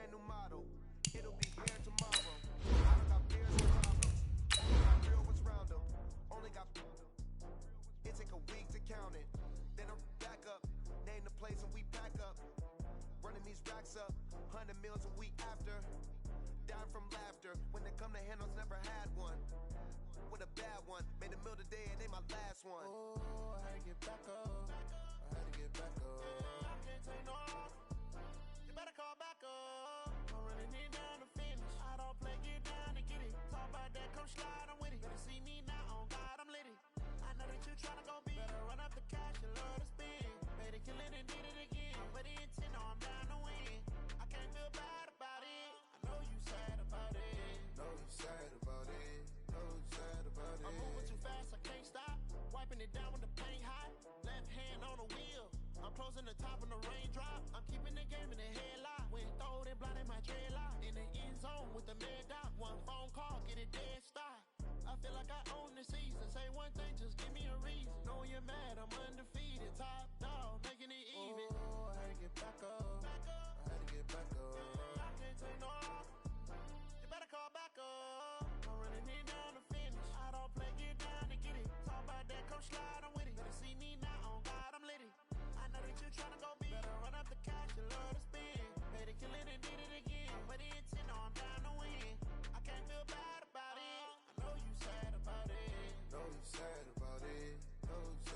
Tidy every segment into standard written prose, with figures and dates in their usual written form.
brand new model. It'll be here tomorrow. I don't got fears or problems. Got real what's round them. Only got. It take a week to count it. Then I'm back up. Name the place and we pack up. Running these racks up. 100 meals a week after. Down from laughter. When they come to handles, never had one. With a bad one. Made a meal today and ain't my last one. Oh, I had to get back up. I had to get back up. I can't take no off. You better call back up. I'm running it down to finish. I don't play, get down and get it. Talk about that, come slide, I'm with it. Better see me now, on God, I'm lit it. I know that you tryna go big. Better run up the cash, you love to spend. Better kill it and did it again. But the intent, no, I'm down to win. I can't feel bad about it. I know you sad about it. Know you sad about it. Know you sad about it. I'm moving too fast, I can't stop. Wiping it down with the paint hot. Left hand on the wheel. I'm closing the top when the raindrop. I'm keeping the game in the headlock. When throwed and blinded my dreadlock. In the end zone with the mad dot. One phone call, get it dead stop. I feel like I own the season. Say one thing, just give me a reason. Knowing you're mad, I'm undefeated. Top dog, making it even. Oh, I had to get back up. I had to get back up. I can't take no off. You better call back up. I'm running it down to finish. I don't play, get down to get it. Talk about that, come slide, I'm with it. Better see me now, on God, I'm lit it. I know that you tryna go big. Better run up the cash, you love to spend. Better kill it and did it again. But the intent, no, I'm down to win. I can't feel bad about it. I know you sad about it. Know you sad about it. Know you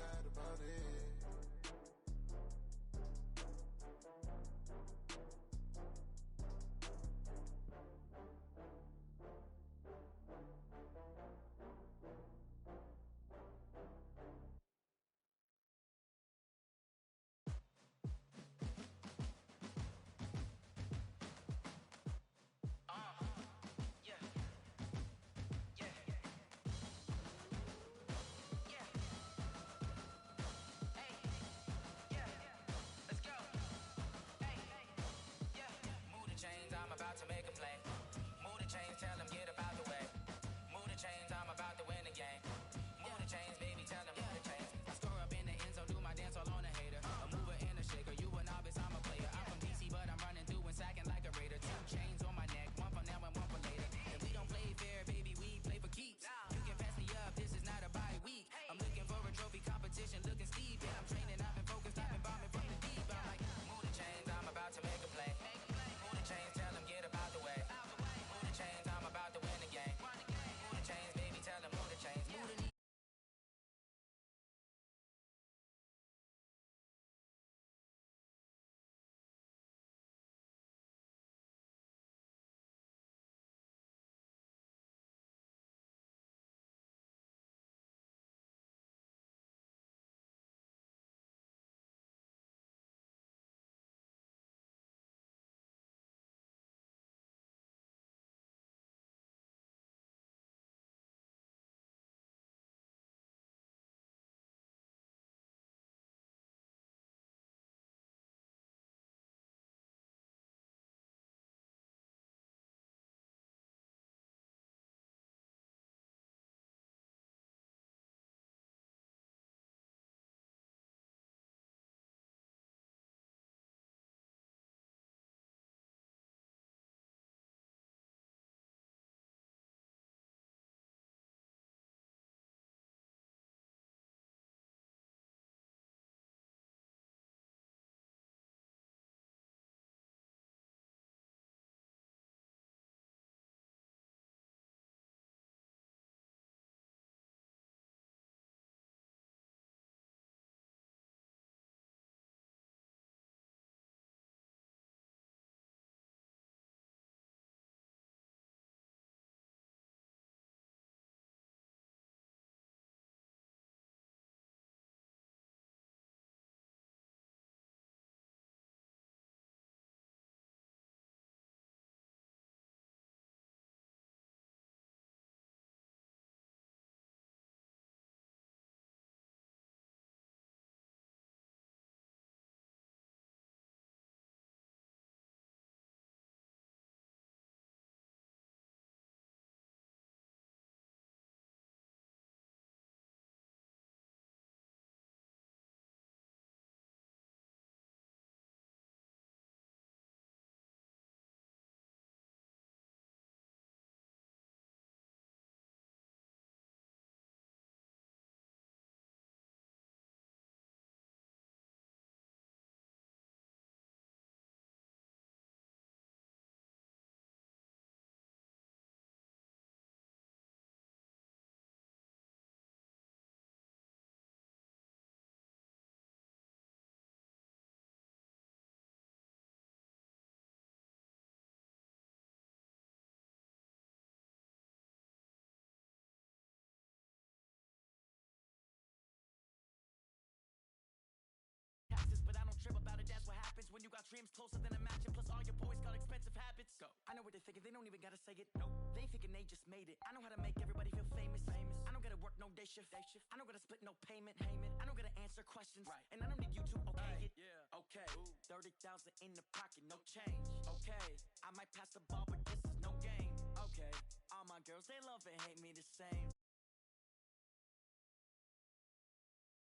happens when you got dreams closer than a match, and plus all your boys got expensive habits. Go. I know what they're thinking, they don't even gotta say it. Nope. They thinking they just made it. I know how to make everybody feel famous. I don't gotta work no day shift. I don't gotta split no payment. I don't gotta answer questions. Right. And I don't need you to okay it. Yeah. Okay. Ooh. 30,000 in the pocket, no change. Okay. I might pass the ball, but this is no game. Okay. All my girls, they love and hate me the same.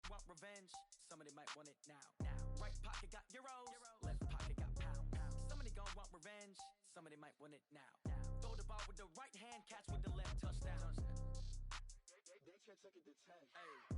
Want revenge? Somebody might want it now. Right pocket got euros, left pocket got pounds. Somebody gon' want revenge. Somebody might want it now. Throw the ball with the right hand, catch with the left, touchdown. They took it to 10. Hey.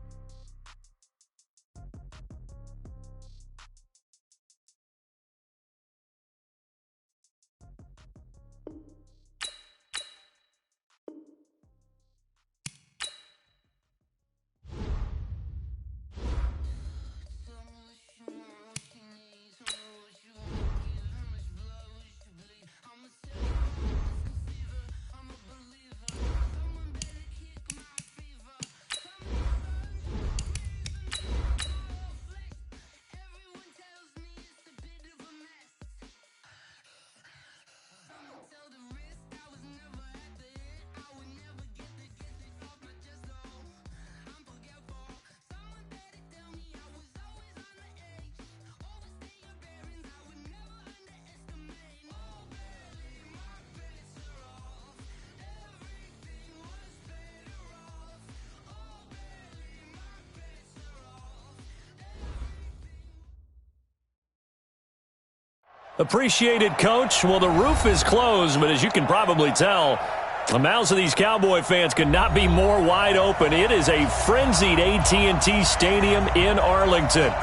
Appreciated, Coach. Well, the roof is closed, but as you can probably tell, the mouths of these Cowboy fans could not be more wide open. It is a frenzied AT&T Stadium in Arlington.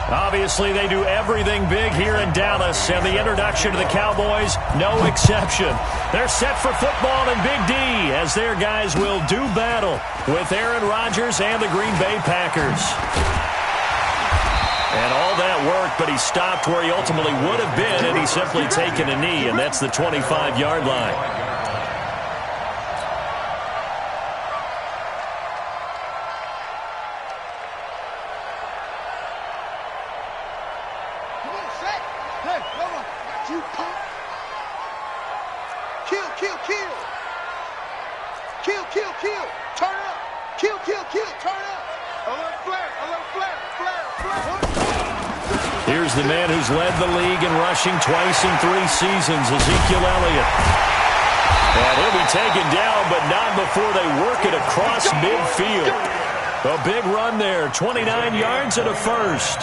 Obviously, they do everything big here in Dallas, and the introduction to the Cowboys, no exception. They're set for football in Big D as their guys will do battle with Aaron Rodgers and the Green Bay Packers. And all that worked, but he stopped where he ultimately would have been, and he's simply taken a knee, and that's the 25-yard line. Come on, set. Hey, come on. You pump. Kill, kill, kill. Kill, kill, kill. Turn up. Kill, kill, kill. Turn up. A little flare, flare. Here's the man who's led the league in rushing twice in 3 seasons, Ezekiel Elliott. And he'll be taken down, but not before they work it across midfield. A big run there, 29 yards and a first.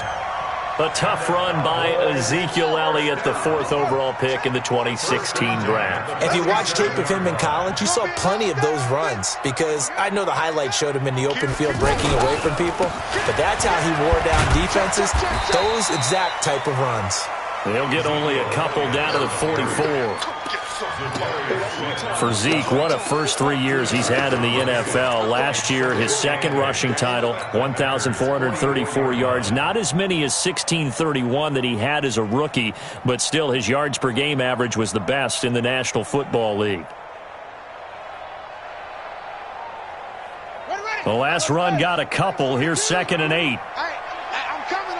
A tough run by Ezekiel Elliott, the 4th overall pick in the 2016 draft. If you watch tape of him in college, you saw plenty of those runs because I know the highlights showed him in the open field breaking away from people, but that's how he wore down defenses, those exact type of runs. They'll get only a couple down to the 44. For Zeke, what a first 3 years he's had in the NFL. Last year, his second rushing title, 1,434 yards. Not as many as 1,631 that he had as a rookie, but still his yards per game average was the best in the National Football League. The last run got a couple. Here's 2nd and 8. I'm coming.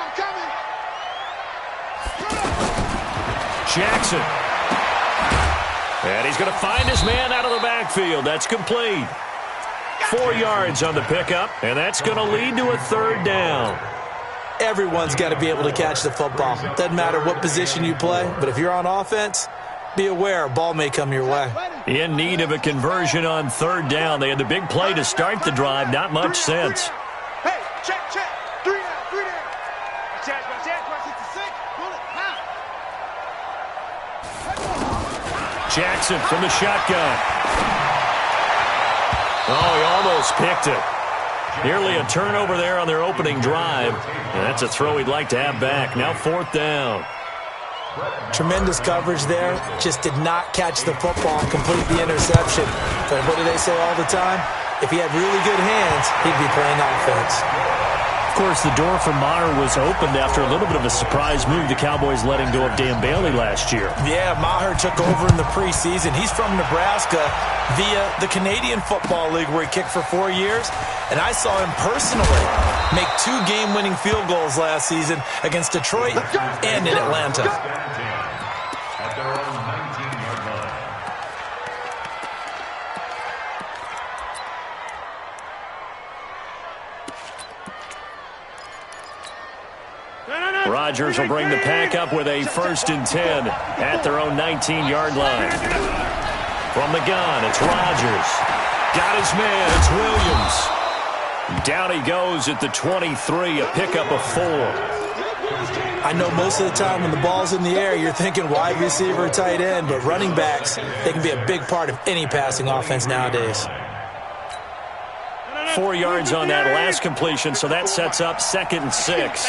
Jackson. And he's going to find his man out of the backfield. That's complete. 4 yards on the pickup, and that's going to lead to a 3rd down. Everyone's got to be able to catch the football. Doesn't matter what position you play, but if you're on offense, be aware a ball may come your way. In need of a conversion on 3rd down. They had the big play to start the drive. Not much sense. Hey, check. 3 down. Check, 66. Pull it, now. Jackson from the shotgun. Oh, he almost picked it. Nearly a turnover there on their opening drive. And that's a throw he'd like to have back. Now 4th down. Tremendous coverage there. Just did not catch the football and complete the interception. But what do they say all the time? If he had really good hands, he'd be playing offense. Of course, the door for Maher was opened after a little bit of a surprise move. The Cowboys letting go of Dan Bailey last year. Yeah, Maher took over in the preseason. He's from Nebraska via the Canadian Football League where he kicked for 4 years. And I saw him personally make 2 game-winning field goals last season against Detroit and in Atlanta. At their own 19-yard line. Rodgers will bring the pack up with a 1st and 10 at their own 19-yard line. From the gun, it's Rodgers. Got his man, it's Williams. Down he goes at the 23, a pickup of 4. I know most of the time when the ball's in the air, you're thinking wide receiver, tight end, but running backs, they can be a big part of any passing offense nowadays. 4 yards on that last completion, so that sets up 2nd and 6.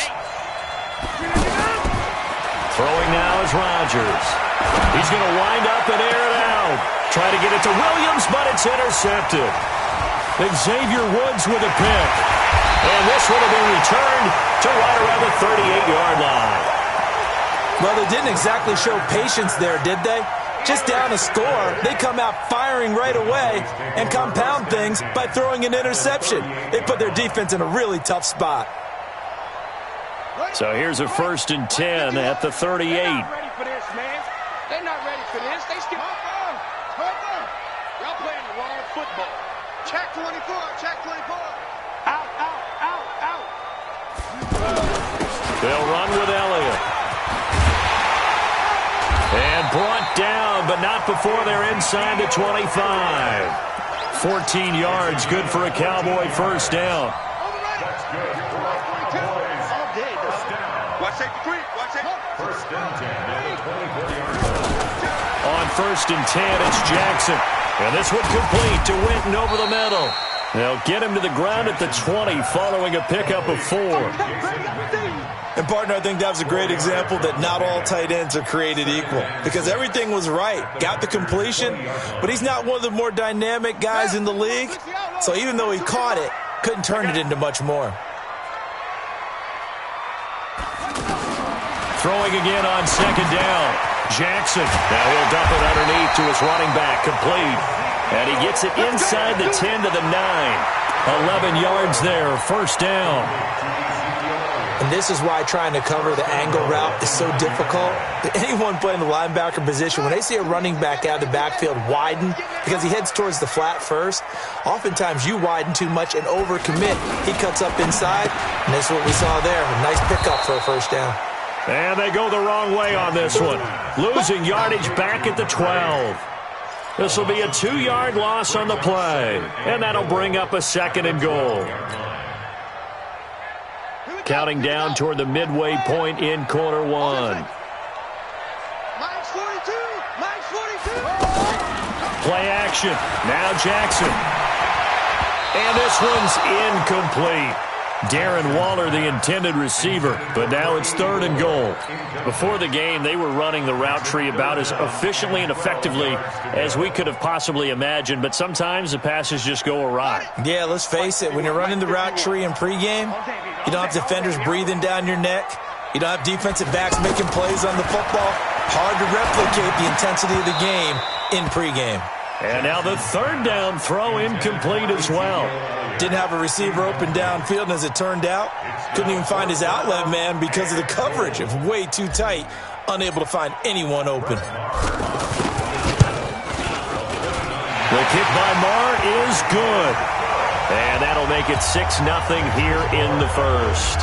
Throwing now is Rodgers. He's going to wind up and air it out. Try to get it to Williams, but it's intercepted. Xavier Woods with a pick. And this will be returned to right around the 38-yard line. Well, they didn't exactly show patience there, did they? Just down a score, they come out firing right away and compound things by throwing an interception. They put their defense in a really tough spot. So here's a 1st and 10 at the 38. They're not ready for this, man. They're not ready for this. They skip. Y'all playing the wrong football. Check 24. Check 24. Out, out, out, out. They'll run with Elliott. And brought down, but not before they're inside the 25. 14 yards, good for a Cowboy 1st down. Watch safety creep. Watch safety. 1st and 10. On 1st and 10, it's Jackson. And this one complete to Winton over the middle. They'll get him to the ground at the 20 following a pickup of 4. And, partner, I think that was a great example that not all tight ends are created equal because everything was right. Got the completion, but he's not one of the more dynamic guys in the league. So even though he caught it, couldn't turn it into much more. Throwing again on 2nd down. Jackson. Now he'll dump it underneath to his running back. Complete. And he gets it inside the 10 to the 9. 11 yards there. 1st down. And this is why trying to cover the angle route is so difficult. Anyone playing the linebacker position, when they see a running back out of the backfield widen because he heads towards the flat first, oftentimes you widen too much and overcommit. He cuts up inside, and that's what we saw there. A nice pickup for a 1st down. And they go the wrong way on this one. Losing yardage back at the 12. This will be a 2-yard loss on the play. And that'll bring up a 2nd and goal. Counting down toward the midway point in quarter 1. Minus 42. Minus 42. Play action. Now Jackson. And this one's incomplete. Darren Waller, the intended receiver, but now it's 3rd and goal. Before the game, they were running the route tree about as efficiently and effectively as we could have possibly imagined, but sometimes the passes just go awry. Yeah, let's face it, when you're running the route tree in pregame, you don't have defenders breathing down your neck. You don't have defensive backs making plays on the football. Hard to replicate the intensity of the game in pregame. And now the 3rd down throw incomplete as well. Didn't have a receiver open downfield, and as it turned out, couldn't even find his outlet man because of the coverage. It was way too tight, unable to find anyone open. The kick by Maher is good. And that'll make it 6-0 here in the 1st.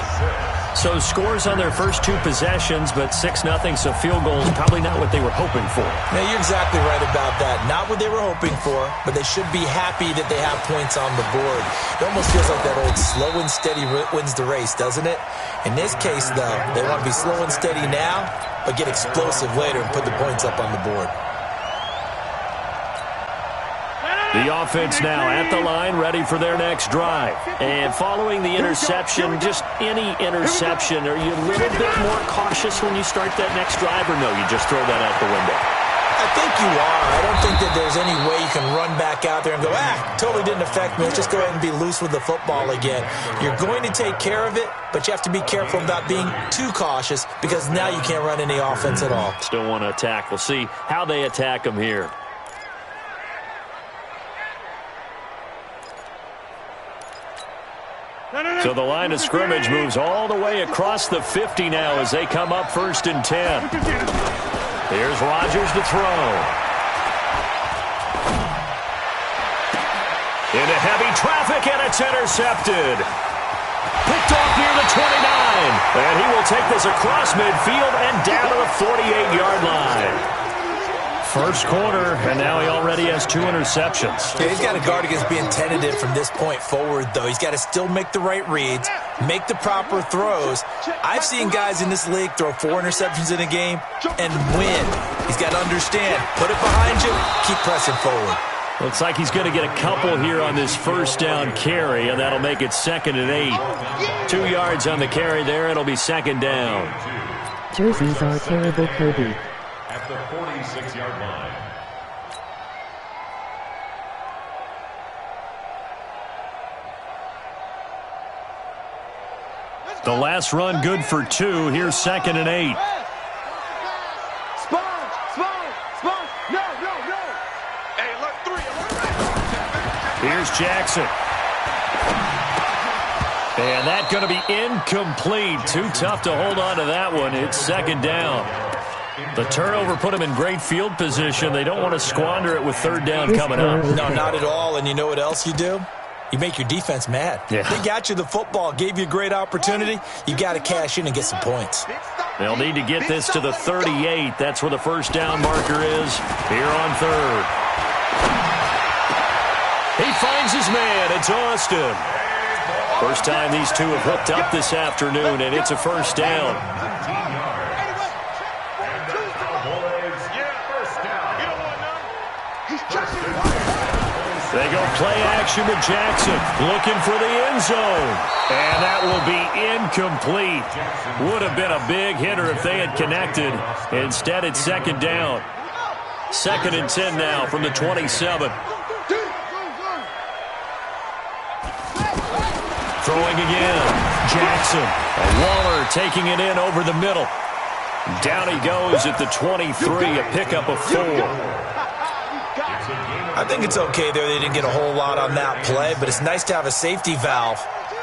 So scores on their first 2 possessions, but 6-0, so field goals probably not what they were hoping for. Now, you're exactly right about that. Not what they were hoping for, but they should be happy that they have points on the board. It almost feels like that old slow and steady wins the race, doesn't it? In this case, though, they want to be slow and steady now, but get explosive later and put the points up on the board. The offense now at the line, ready for their next drive. And following the interception, just any interception, are you a little bit more cautious when you start that next drive, or no, you just throw that out the window? I think you are. I don't think that there's any way you can run back out there and go, totally didn't affect me. Let's just go ahead and be loose with the football again. You're going to take care of it, but you have to be careful about being too cautious because now you can't run any offense at all. Still want to attack. We'll see how they attack them here. So the line of scrimmage moves all the way across the 50 now as they come up 1st and 10. Here's Rodgers to throw. Into heavy traffic, and it's intercepted. Picked off near the 29. And he will take this across midfield and down to the 48-yard line. First quarter, and now he already has 2 interceptions. Yeah, he's got to guard against being tentative from this point forward, though. He's got to still make the right reads, make the proper throws. I've seen guys in this league throw 4 interceptions in a game and win. He's got to understand, put it behind you, keep pressing forward. Looks like he's going to get a couple here on this first down carry, and that'll make it 2nd and 8. 2 yards on the carry there. It'll be 2nd down. Jerseys are terrible, Kobe. At the 46-yard line. The last run good for 2. Here's 2nd and 8. Here's Jackson. And that's going to be incomplete. Too tough to hold on to that one. It's 2nd down. The turnover put him in great field position. They don't want to squander it with 3rd down coming up. No, not at all. And you know what else you do? You make your defense mad. Yeah. They got you the football, gave you a great opportunity. You got to cash in and get some points. They'll need to get this to the 38. That's where the first down marker is here on 3rd. He finds his man. It's Austin. First time these two have hooked up this afternoon, and it's a first down. They go play action with Jackson, looking for the end zone. And that will be incomplete. Would have been a big hitter if they had connected. Instead, it's 2nd down. 2nd and 10 now from the 27. Throwing again. Jackson. Waller taking it in over the middle. Down he goes at the 23, a pickup of 4. I think it's okay there. They didn't get a whole lot on that play, but it's nice to have a safety valve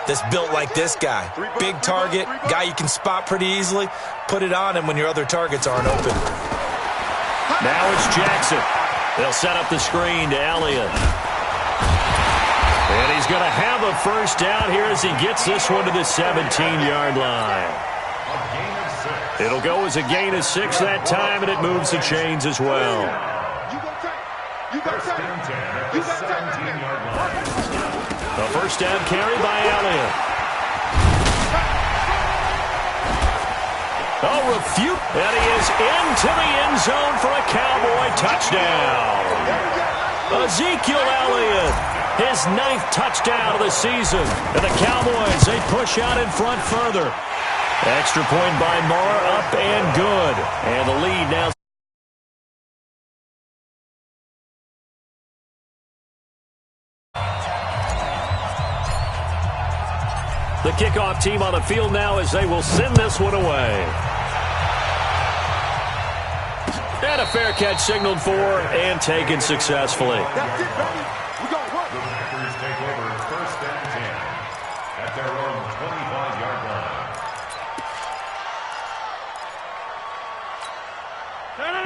that's built like this guy. Big target, guy you can spot pretty easily. Put it on him when your other targets aren't open. Now it's Jackson. They'll set up the screen to Elliott. And he's going to have a first down here as he gets this one to the 17-yard line. It'll go as a gain of 6 that time, and it moves the chains as well. First and 10 at the 17-yard line. The first down carry by Elliott. Refute, and he is into the end zone for a Cowboy touchdown. Ezekiel Elliott, his 9th touchdown of the season. And the Cowboys, they push out in front further. Extra point by Marr, up and good. And the lead now. The kickoff team on the field now as they will send this one away. And a fair catch signaled for and taken successfully. That's it, baby. We're going to work. The Packers take over 1st and 10 at their own 25-yard line.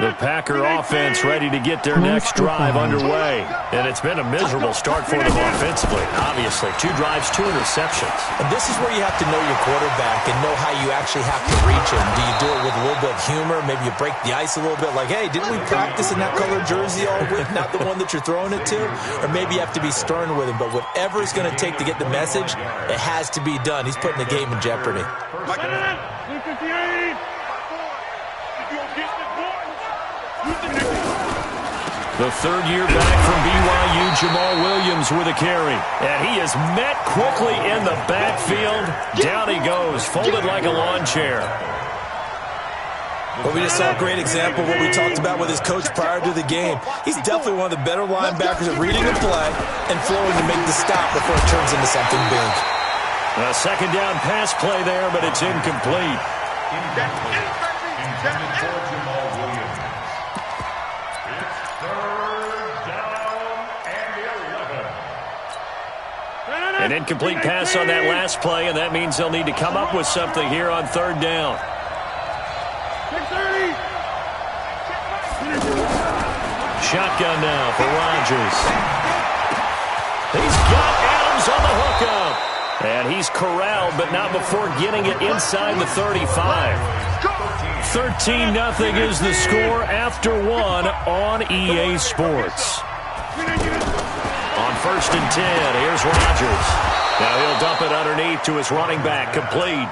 The Packer offense ready to get their next drive underway. And it's been a miserable start for them offensively. Obviously, 2 drives, 2 interceptions. And this is where you have to know your quarterback and know how you actually have to reach him. Do you do it with a little bit of humor? Maybe you break the ice a little bit like, hey, didn't we practice in that colored jersey all week, not the one that you're throwing it to? Or maybe you have to be stern with him. But whatever it's going to take to get the message, it has to be done. He's putting the game in jeopardy. The 3rd year back from BYU, Jamal Williams with a carry. And he is met quickly in the backfield. Down he goes, folded like a lawn chair. Well, we just saw a great example of what we talked about with his coach prior to the game. He's definitely one of the better linebackers at reading the play and flowing to make the stop before it turns into something big. A second down pass play there, but it's incomplete. Intended for Jamal Williams. It's third down and 11. An incomplete pass on that last play, and that means they'll need to come up with something here on third down. Shotgun now for Rodgers. He's got Adams on the hookup. And he's corralled, but not before getting it inside the 35. 13-0 is the score after one on EA Sports. On 1st and 10, here's Rodgers. Now he'll dump it underneath to his running back, complete.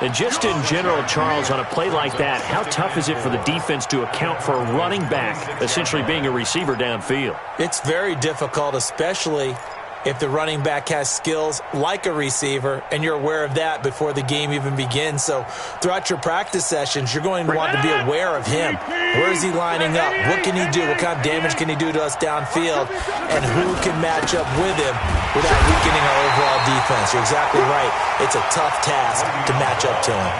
And just in general, Charles, on a play like that, how tough is it for the defense to account for a running back essentially being a receiver downfield? It's very difficult, especially if the running back has skills like a receiver, and you're aware of that before the game even begins. So throughout your practice sessions, you're going to want to be aware of him. Where is he lining up? What can he do? What kind of damage can he do to us downfield? And who can match up with him without weakening our overall defense? You're exactly right. It's a tough task to match up to him.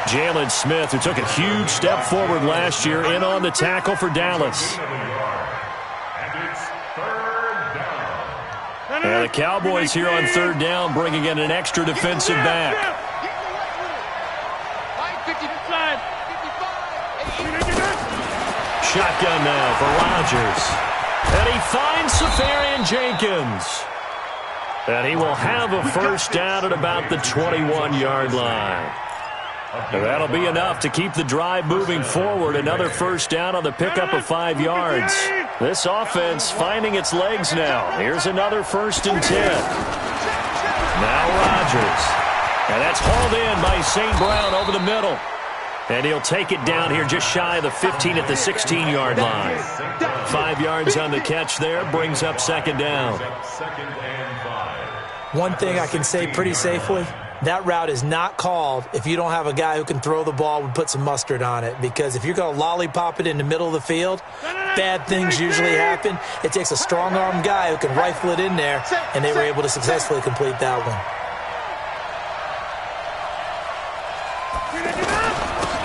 Jalen Smith, who took a huge step forward last year, in on the tackle for Dallas. And the Cowboys here on third down, bringing in an extra defensive back. Shotgun now for Rodgers. And he finds Safarian Jenkins. And he will have a first down at about the 21-yard line. And that'll be enough to keep the drive moving forward. Another first down on the pickup of 5 yards. This offense finding its legs now. Here's another 1st and 10. Now Rodgers. And that's hauled in by St. Brown over the middle. And he'll take it down here just shy of the 15 at the 16-yard line. 5 yards on the catch there. Brings up second down. One thing I can say pretty safely, that route is not called if you don't have a guy who can throw the ball and put some mustard on it. Because if you're going to lollipop it in the middle of the field, bad things usually happen. It takes a strong-arm guy who can rifle it in there, and they were able to successfully complete that one.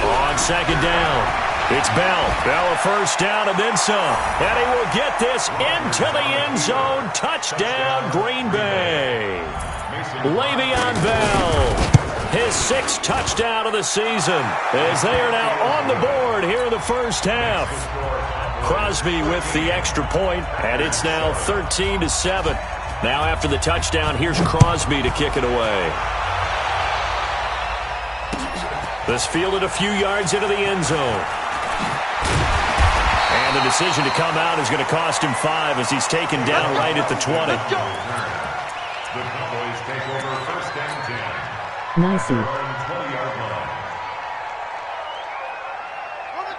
On second down, it's Bell. Bell a first down and then some. And he will get this into the end zone. Touchdown, Green Bay. Le'Veon Bell, his 6th touchdown of the season, as they are now on the board here in the first half. Crosby with the extra point, and it's now 13-7. Now after the touchdown, here's Crosby to kick it away. This fielded a few yards into the end zone. And the decision to come out is going to cost him 5 as he's taken down right at the 20. The Cowboys take over 1st and 10. Nicely.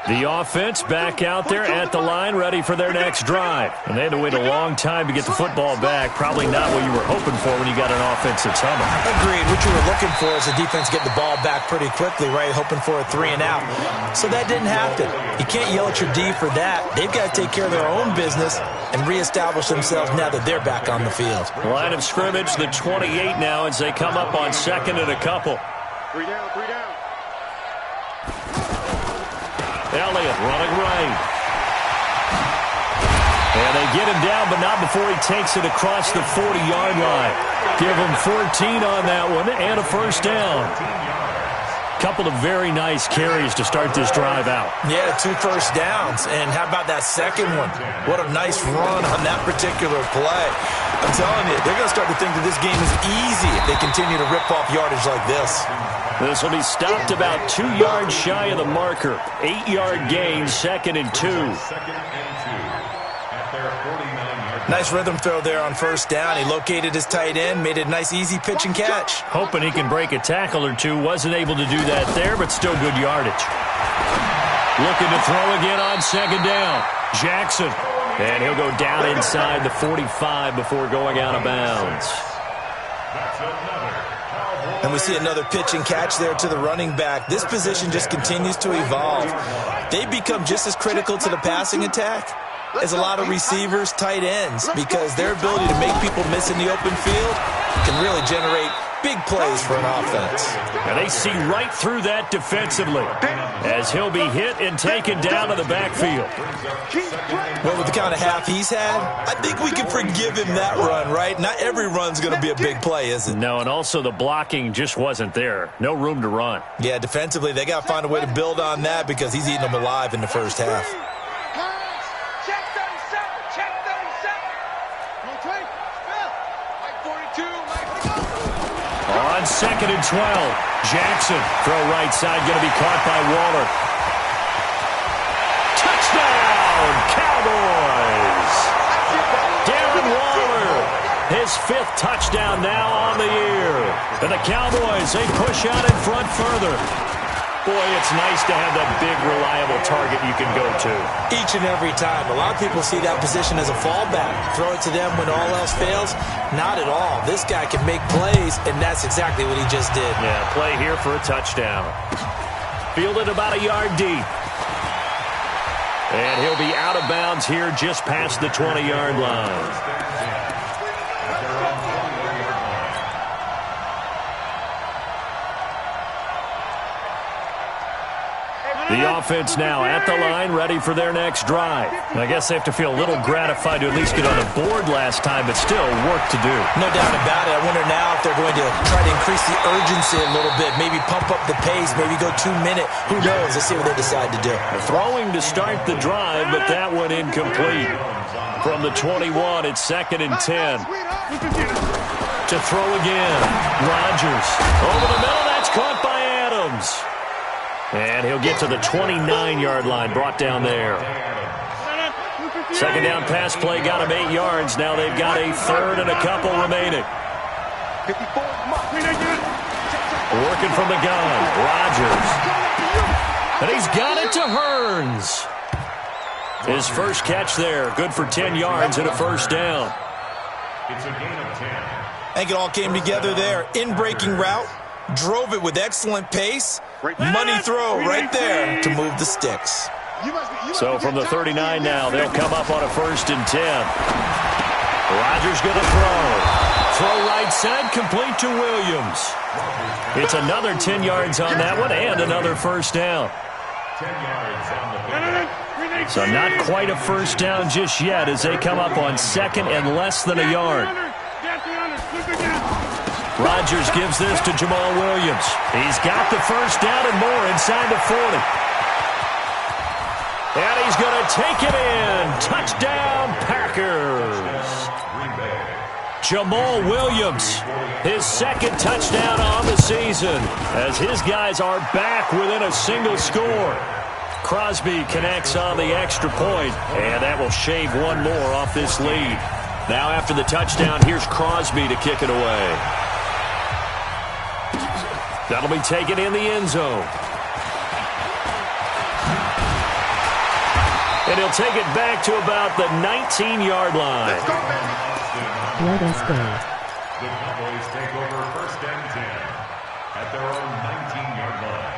The offense back out there at the line, ready for their next drive. And they had to wait a long time to get the football back. Probably not what you were hoping for when you got an offense that's humming. Agreed. What you were looking for is the defense getting the ball back pretty quickly, right? Hoping for a 3 and out. So that didn't happen. You can't yell at your D for that. They've got to take care of their own business and reestablish themselves now that they're back on the field. Line of scrimmage, the 28 now as they come up on 2nd and a couple. 3 down, 3 down. Elliott running right. And they get him down, but not before he takes it across the 40-yard line. Give him 14 on that one and a first down. Couple of very nice carries to start this drive out. Yeah, 2 first downs. And how about that second one? What a nice run on that particular play. I'm telling you, they're going to start to think that this game is easy if they continue to rip off yardage like this. This will be stopped about 2 yards shy of the marker. 8-yard gain, 2nd and 2. Nice rhythm throw there on first down. He located his tight end, made it a nice easy pitch and catch. Hoping he can break a tackle or two. Wasn't able to do that there, but still good yardage. Looking to throw again on second down. Jackson. And he'll go down inside the 45 before going out of bounds. That's another Cowboy. And we see another pitch and catch there to the running back. This position just continues to evolve. They become just as critical to the passing attack as a lot of receivers, tight ends, because their ability to make people miss in the open field can really generate big plays for an offense. And they see right through that defensively as he'll be hit and taken down to the backfield. Well, with the kind of half he's had, I think we can forgive him that run, right? Not every run's going to be a big play, is it? No, and also the blocking just wasn't there. No room to run. Yeah, defensively, they got to find a way to build on that because he's eating them alive in the first half. Check 37. Check 37. 120. Mike 42. Mike 42. On 2nd and 12, Jackson, throw right side, going to be caught by Waller. Touchdown, Cowboys! Darren Waller, his 5th touchdown now on the year. And the Cowboys, they push out in front further. Boy, it's nice to have that big, reliable target you can go to. Each and every time. A lot of people see that position as a fallback. Throw it to them when all else fails. Not at all. This guy can make plays, and that's exactly what he just did. Yeah, play here for a touchdown. Fielded about a yard deep. And he'll be out of bounds here just past the 20-yard line. The offense now at the line, ready for their next drive. I guess they have to feel a little gratified to at least get on the board last time, but still work to do. No doubt about it. I wonder now if they're going to try to increase the urgency a little bit, maybe pump up the pace, maybe go 2-minute. Who knows? Let's see what they decide to do. Throwing to start the drive, but that one incomplete. From the 21, it's 2nd and 10. To throw again. Rodgers. Over the middle, that's caught by Adams. And he'll get to the 29-yard line, brought down there. 2nd down pass play got him 8 yards. Now they've got a 3rd and a couple remaining. Working from the gun, Rodgers. And he's got it to Hearns. His first catch there, good for 10 yards and a 1st down. It's a gain of 10. I think it all came together there. In-breaking route, drove it with excellent pace. Money throw right there to move the sticks. So from the 39 now, they'll come up on a 1st and 10. Rodgers going to throw. Throw right side, complete to Williams. It's another 10 yards on that one and another 1st down. 10 yards on the pickup. So not quite a 1st down just yet as they come up on 2nd and less than a yard. Rodgers gives this to Jamal Williams. He's got the 1st down and more inside the 40. And he's going to take it in. Touchdown, Packers. Jamal Williams, his 2nd touchdown on the season as his guys are back within a single score. Crosby connects on the extra point, and that will shave one more off this lead. Now after the touchdown, here's Crosby to kick it away. That'll be taken in the end zone. And he'll take it back to about the 19-yard line. Let us go. The Cowboys take over 1st and 10 at their own 19-yard line.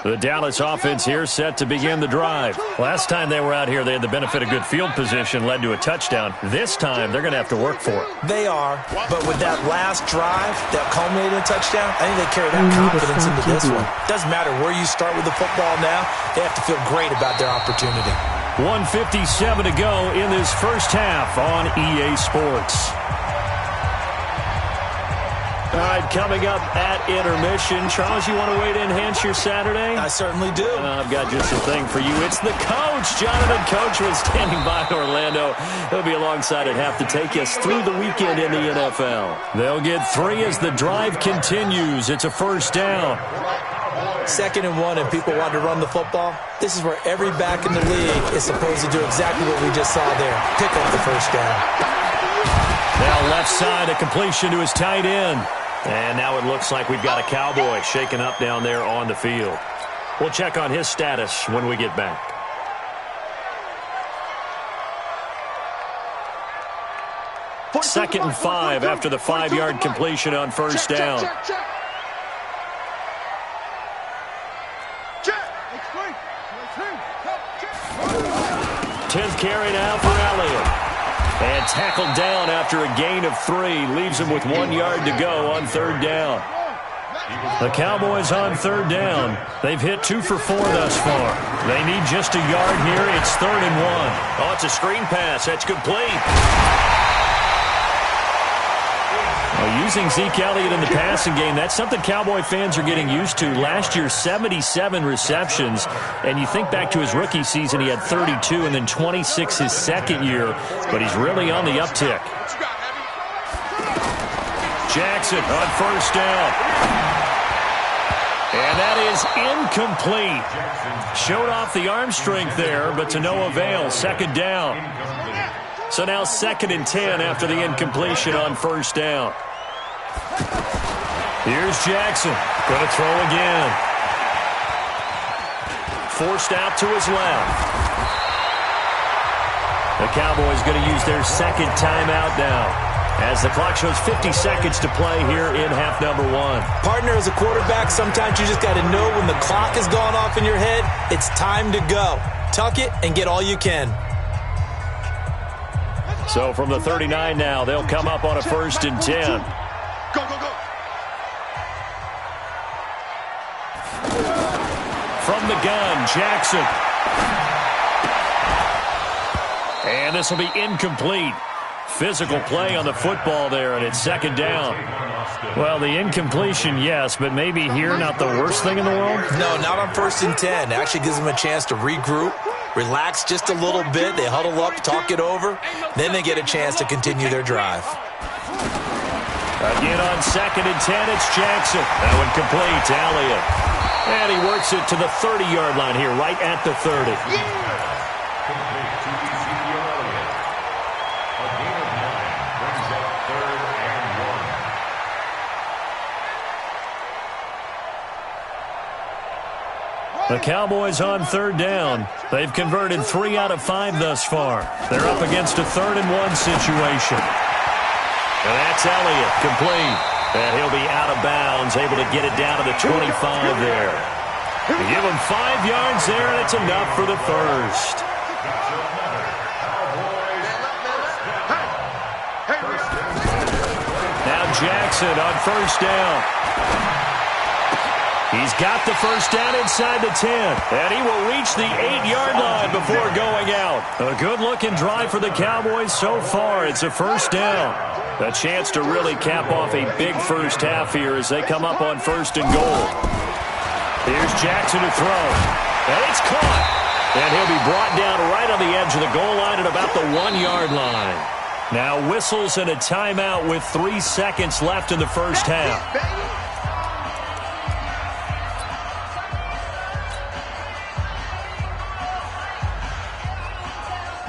The Dallas offense here set to begin the drive. Last time they were out here, they had the benefit of good field position, led to a touchdown. This time, they're going to have to work for it. They are, but with that last drive that culminated in a touchdown, I think they carry that confidence into this one. Doesn't matter where you start with the football now, they have to feel great about their opportunity. 1:57 to go in this first half on EA Sports. All right, coming up at intermission. Charles, you want to wait to enhance your Saturday? I certainly do. I've got just a thing for you. It's the coach. Jonathan Coachman standing by Orlando. He'll be alongside at half to take us through the weekend in the NFL. They'll get 3 as the drive continues. It's a 1st down. 2nd and 1, and people want to run the football. This is where every back in the league is supposed to do exactly what we just saw there. Pick up the 1st down. Now left side, a completion to his tight end. And now it looks like we've got a Cowboy shaken up down there on the field. We'll check on his status when we get back. 2nd and 5 after the 5-yard completion on first down. Check. 10th carry now for Elliott. And tackled down after a gain of 3. Leaves him with 1 yard to go on 3rd down. The Cowboys on 3rd down. They've hit 2 for 4 thus far. They need just a yard here. It's 3rd and 1. Oh, it's a screen pass. That's complete. Well, using Zeke Elliott in the passing game, that's something Cowboy fans are getting used to. Last year, 77 receptions. And you think back to his rookie season, he had 32 and then 26 his second year. But he's really on the uptick. Jackson on first down. And that is incomplete. Showed off the arm strength there, but to no avail. 2nd down. So now 2nd and 10 after the incompletion on first down. Here's Jackson. Going to throw again. Forced out to his left. The Cowboys going to use their 2nd timeout now, as the clock shows 50 seconds to play here in half number 1. Partner, as a quarterback, sometimes you just got to know when the clock has gone off in your head, it's time to go. Tuck it and get all you can. So from the 39 now, they'll come up on a 1st and 10. Go. From the gun, Jackson. And this will be incomplete. Physical play on the football there, and it's 2nd down. Well, the incompletion, yes, but maybe here not the worst thing in the world? No, not on 1st and 10. It actually gives them a chance to regroup, relax just a little bit. They huddle up, talk it over. Then they get a chance to continue their drive. Again on 2nd and 10, it's Jackson. That one complete to Elliott. And he works it to the 30-yard line here, right at the 30. The Cowboys on 3rd down. They've converted 3 out of 5 thus far. They're up against a 3rd and 1 situation. And that's Elliott, complete. And he'll be out of bounds, able to get it down to the 25 there. They give him 5 yards there, and it's enough for the first. Now Jackson on 1st down. He's got the first down inside the 10, and he will reach the 8-yard line before going out. A good-looking drive for the Cowboys so far. It's a 1st down. A chance to really cap off a big first half here as they come up on 1st and goal. Here's Jackson to throw, and it's caught. And he'll be brought down right on the edge of the goal line at about the 1-yard line. Now whistles and a timeout with 3 seconds left in the first half.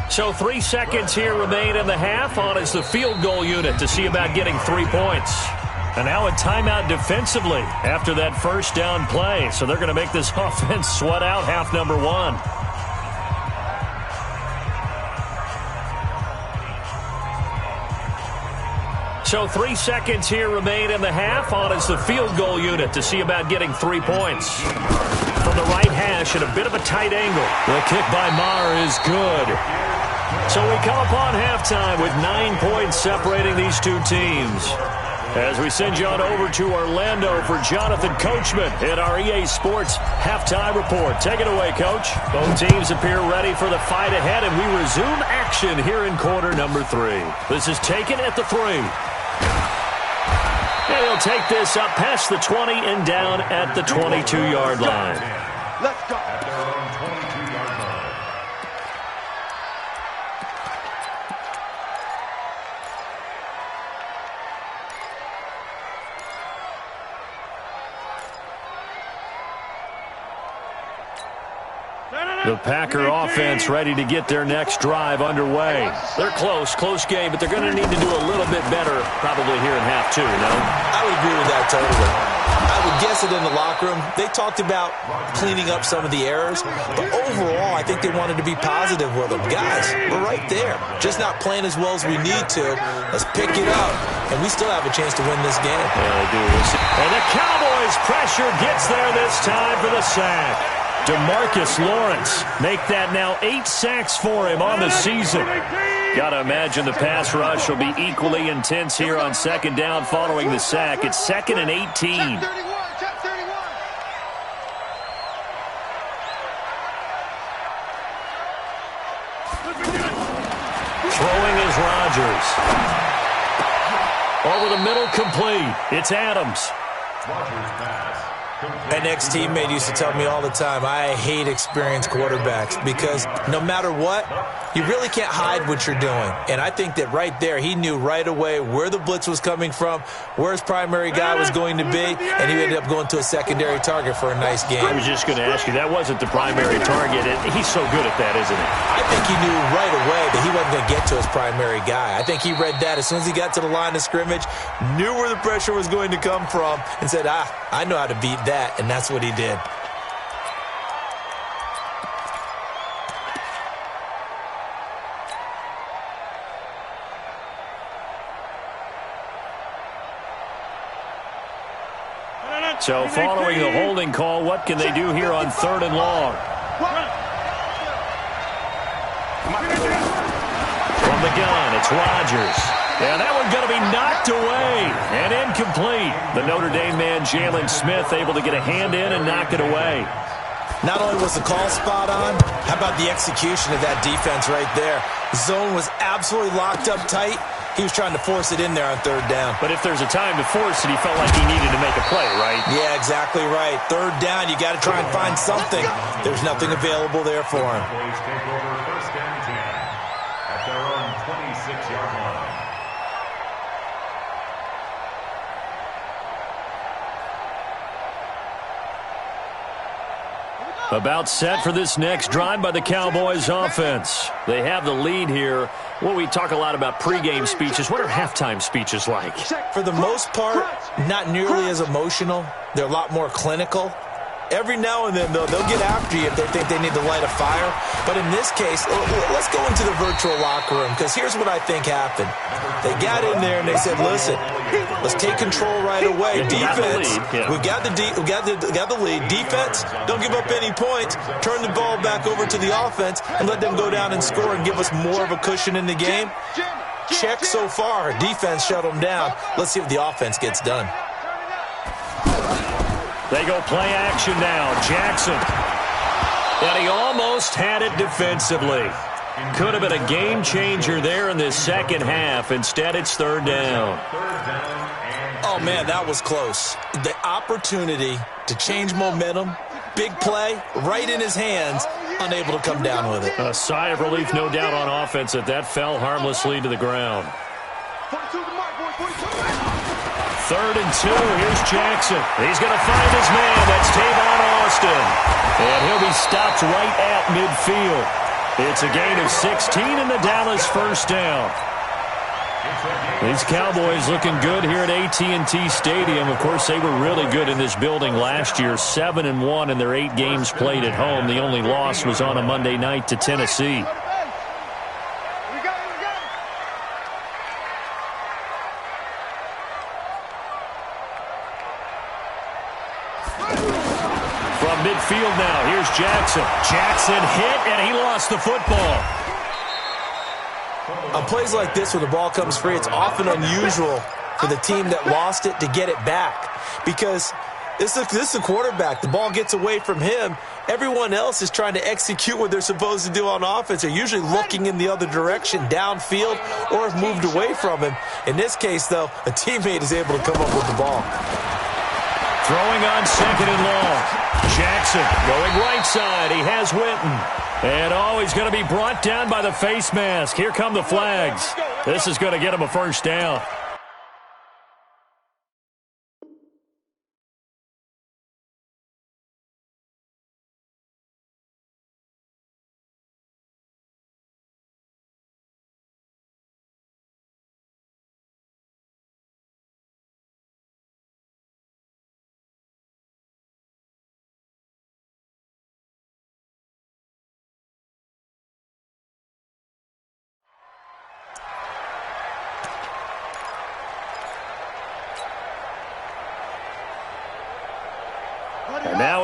So 3 seconds here remain in the half. On is the field goal unit to see about getting 3 points. And now a timeout defensively after that first down play. So they're going to make this offense sweat out half number 1. So 3 seconds here remain in the half. On is the field goal unit to see about getting 3 points. From the right hash at a bit of a tight angle. The kick by Maher is good. So we come upon halftime with 9 points separating these two teams. As we send you on over to Orlando for Jonathan Coachman in our EA Sports Halftime Report. Take it away, Coach. Both teams appear ready for the fight ahead, and we resume action here in quarter number 3. This is taken at the 3. And he'll take this up past the 20 and down at the 22-yard line. Let's go. At their own 22-yard line. The Packer offense ready to get their next drive underway. They're close game, but they're going to need to do a little bit better probably here in half 2, no? I would agree with that totally. I would guess that in the locker room, they talked about cleaning up some of the errors, but overall, I think they wanted to be positive with them. Guys, we're right there, just not playing as well as we need to. Let's pick it up, and we still have a chance to win this game. Yeah, they do. And the Cowboys pressure gets there this time for the sack. DeMarcus Lawrence make that now 8 sacks for him on the season. Got to imagine the pass rush will be equally intense here on second down following the sack. It's 2nd and 18. Throwing is Rodgers. Over the middle, complete. It's Adams. Rodgers pass. An ex-teammate used to tell me all the time, I hate experienced quarterbacks because no matter what, you really can't hide what you're doing. And I think that right there, he knew right away where the blitz was coming from, where his primary guy was going to be, and he ended up going to a secondary target for a nice game. I was just going to ask you, that wasn't the primary target. He's so good at that, isn't he? I think he knew right away that he wasn't going to get to his primary guy. I think he read that as soon as he got to the line of scrimmage, knew where the pressure was going to come from, and said, I know how to beat that, and that's what he did. So following the holding call, what can they do here on 3rd and long? From the gun, it's Rodgers. Yeah, that one going to be knocked away and incomplete. The Notre Dame man, Jalen Smith, able to get a hand in and knock it away. Not only was the call spot on, how about the execution of that defense right there? Zone was absolutely locked up tight. He was trying to force it in there on 3rd down. But if there's a time to force it, he felt like he needed to make a play, right? Yeah, exactly right. 3rd down, you got to try and find something. There's nothing available there for him. Cowboys take over 1st and 10 at their own 26-yard line. About set for this next drive by the Cowboys offense. They have the lead here. Well, we talk a lot about pregame speeches. What are halftime speeches like? For the most part, not nearly as emotional. They're a lot more clinical. Every now and then, though, they'll get after you if they think they need to light a fire. But in this case, let's go into the virtual locker room, because here's what I think happened. They got in there and they said, listen, let's take control right away. Defense, we got the lead. Defense, don't give up any points. Turn the ball back over to the offense and let them go down and score and give us more of a cushion in the game. Check so far. Defense shut them down. Let's see if the offense gets done. They go play action now. Jackson. And he almost had it defensively. Could have been a game changer there in this second half. Instead, it's 3rd down. Oh, man, that was close. The opportunity to change momentum, big play, right in his hands, unable to come down with it. A sigh of relief, no doubt, on offense that fell harmlessly to the ground. 3rd and 2. Here's Jackson. He's going to find his man. That's Tavon Austin. And he'll be stopped right at midfield. It's a gain of 16 in the Dallas 1st down. These Cowboys looking good here at AT&T Stadium. Of course, they were really good in this building last year. 7-1 in their 8 games played at home. The only loss was on a Monday night to Tennessee. From midfield now, here's Jackson. Jackson hit, and he lost the football. On plays like this where the ball comes free, it's often unusual for the team that lost it to get it back. Because this is a quarterback. The ball gets away from him. Everyone else is trying to execute what they're supposed to do on offense. They're usually looking in the other direction, downfield, or have moved away from him. In this case, though, a teammate is able to come up with the ball. Throwing on 2nd and long. Jackson going right side. He has Winton. And he's going to be brought down by the face mask. Here come the flags. This is going to get him a 1st down.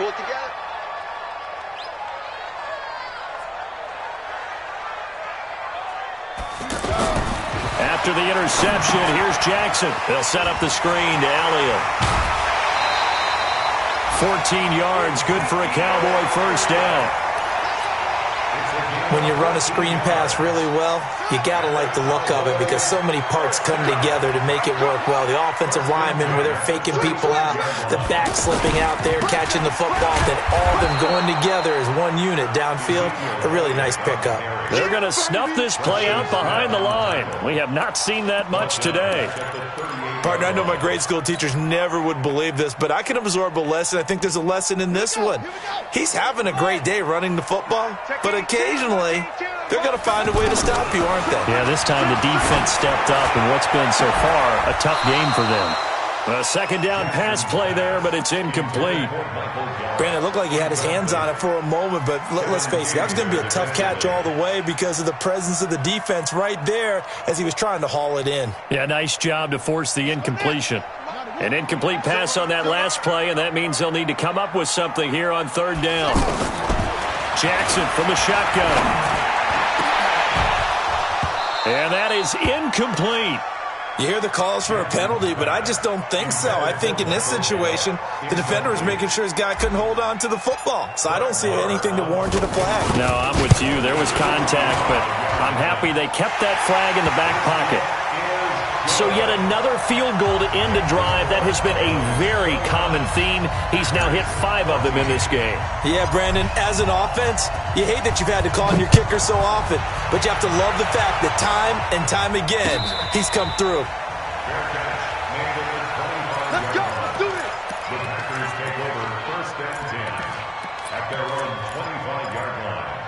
Pull it together. After the interception, here's Jackson. They'll set up the screen to Elliott. 14 yards, good for a Cowboy first down. When you run a screen pass really well, you got to like the look of it because so many parts come together to make it work well. The offensive linemen, where they're faking people out, the back slipping out there, catching the football, then all of them going together as one unit downfield. A really nice pickup. They're going to snuff this play out behind the line. We have not seen that much today. Partner, I know my grade school teachers never would believe this, but I can absorb a lesson. I think there's a lesson in this one. He's having a great day running the football, but occasionally they're going to find a way to stop you, aren't they? Yeah, this time the defense stepped up in what's been so far a tough game for them. A second down pass play there, but it's incomplete. Brandon, it looked like he had his hands on it for a moment, but let's face it, that was going to be a tough catch all the way because of the presence of the defense right there as he was trying to haul it in. Yeah, nice job to force the incompletion. An incomplete pass on that last play, and that means they'll need to come up with something here on third down. Jackson from the shotgun. And that is incomplete. You hear the calls for a penalty, but I just don't think so. I think in this situation, the defender was making sure his guy couldn't hold on to the football. So I don't see anything to warrant a flag. No, I'm with you. There was contact, but I'm happy they kept that flag in the back pocket. So yet another field goal to end a drive. That has been a very common theme. He's now hit 5 of them in this game. Yeah, Brandon, as an offense, you hate that you've had to call on your kicker so often, but you have to love the fact that time and time again, he's come through. Let's go. Let's do this. The Packers take over first and 10 at their own 25-yard line.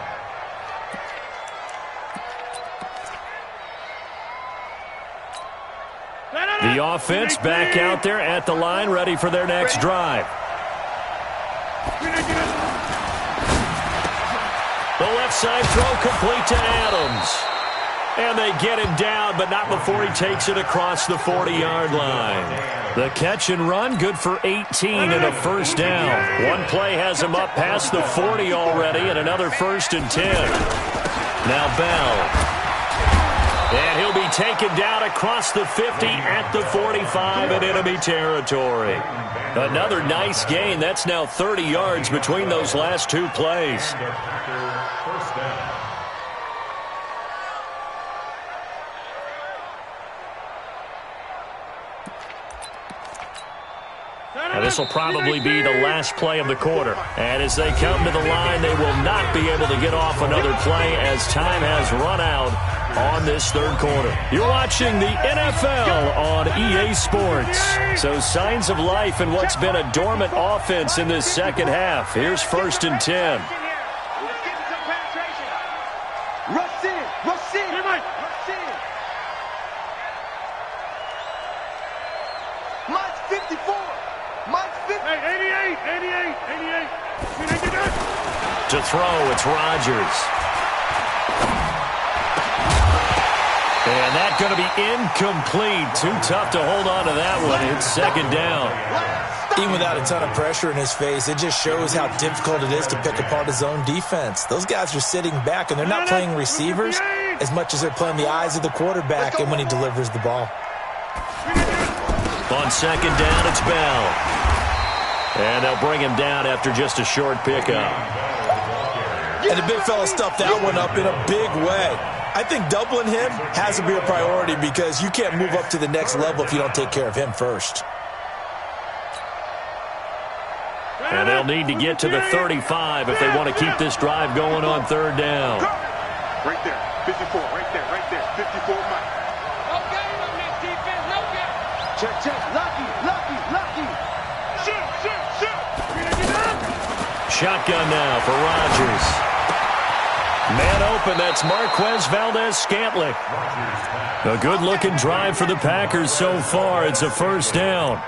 The offense back out there at the line, ready for their next drive. The left side throw complete to Adams. And they get him down, but not before he takes it across the 40-yard line. The catch and run, good for 18 and a first down. One play has him up past the 40 already, and another first and 10. Now Bell. And he'll be taken down across the 50 at the 45 in enemy territory. Another nice gain. That's now 30 yards between those last two plays. Now this will probably be the last play of the quarter. And as they come to the line, they will not be able to get off another play as time has run out on this third quarter. You're watching the NFL on EA Sports. So signs of life in what's been a dormant offense in this second half. Here's first and 10. Rush in. Rush in. Rush in. Mike's 54. Mike's 50. Hey, 88. To throw, it's Rodgers. And that's going to be incomplete. Too tough to hold on to that one. It's second down. Even without a ton of pressure in his face, it just shows how difficult it is to pick apart his own defense. Those guys are sitting back, and they're not playing receivers as much as they're playing the eyes of the quarterback and when he delivers the ball. On second down, it's Bell. And they'll bring him down after just a short pickup. And the big fella stuffed that one up in a big way. I think doubling him has to be a priority because you can't move up to the next level if you don't take care of him first. And they'll need to get to the 35 if they want to keep this drive going on third down. Right there. 54. Right there. 54 Mike. No game on this defense. No game. Check. Lucky. Shoot. Shotgun now for Rodgers. Man open, that's Marquez Valdez-Scantling. A good-looking drive for the Packers so far. It's a first down.